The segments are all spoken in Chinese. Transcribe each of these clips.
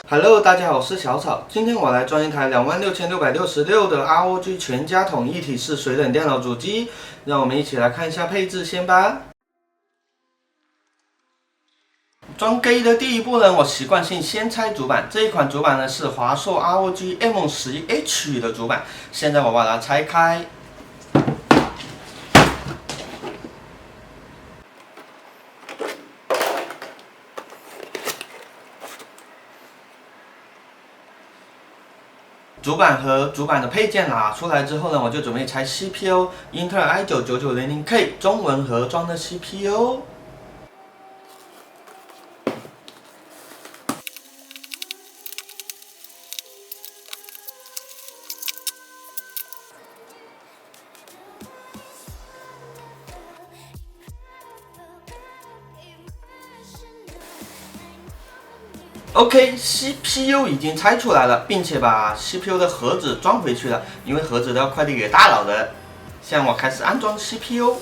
Hello， 大家好，我是小草。今天我来装一台26666的 ROG 全家桶一体式水冷电脑主机，让我们一起来看一下配置先吧。装机的第一步呢，我习惯性先拆主板。这一款主板呢是华硕 ROG M11H 的主板，现在我把它拆开。 主板和主板的配件拿出来之后呢，我就准备拆 CPU， 英特尔 i9-9900K 中文盒装的 CPU。OK，CPU 已经拆出来了，并且把 CPU 的盒子装回去了，因为盒子都要快递给大佬的。现在我开始安装 CPU。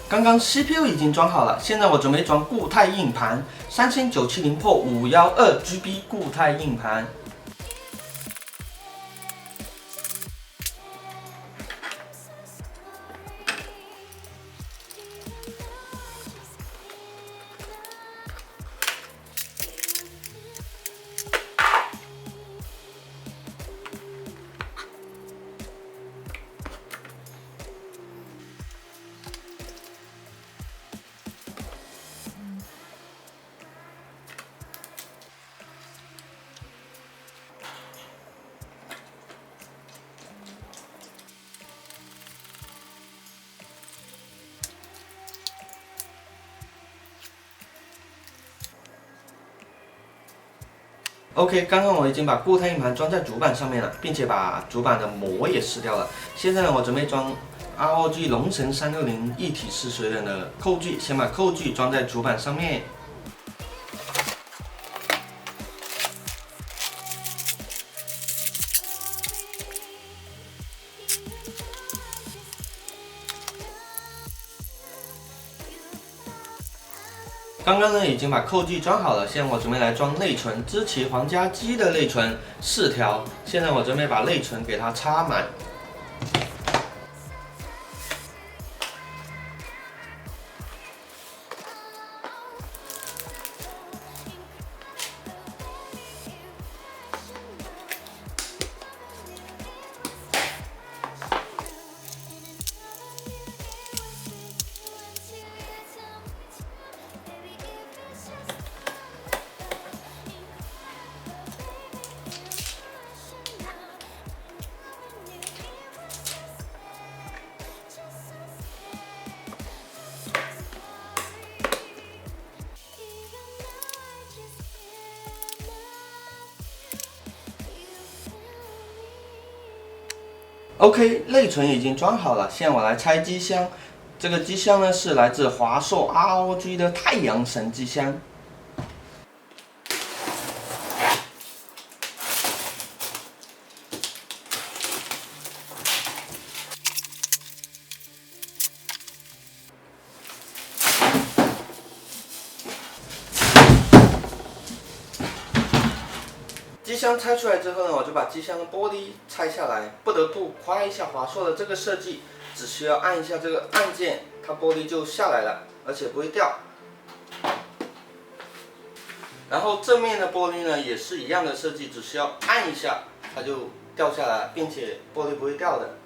刚刚 CPU 已经装好了，现在我准备装固态硬盘，三星970 Pro 512GB 固态硬盘。OK， 刚刚我已经把固态硬盘装在主板上面了，并且把主板的膜也撕掉了。现在呢，我准备装 ROG 龙神360一体式水冷的扣具，先把扣具装在主板上面。 刚刚呢已经把扣具装好了，现在我准备来装内存，知奇皇家机的内存4条。现在我准备把内存给它插满。OK， 内存已经装好了，现在我来拆机箱。这个机箱呢是来自华硕 ROG 的太阳神机箱。机箱拆出来之后呢，我就把机箱的玻璃拆下来。不得不夸一下华硕的这个设计，只需要按一下这个按键，它玻璃就下来了，而且不会掉。然后正面的玻璃呢也是一样的设计，只需要按一下它就掉下来，并且玻璃不会掉的。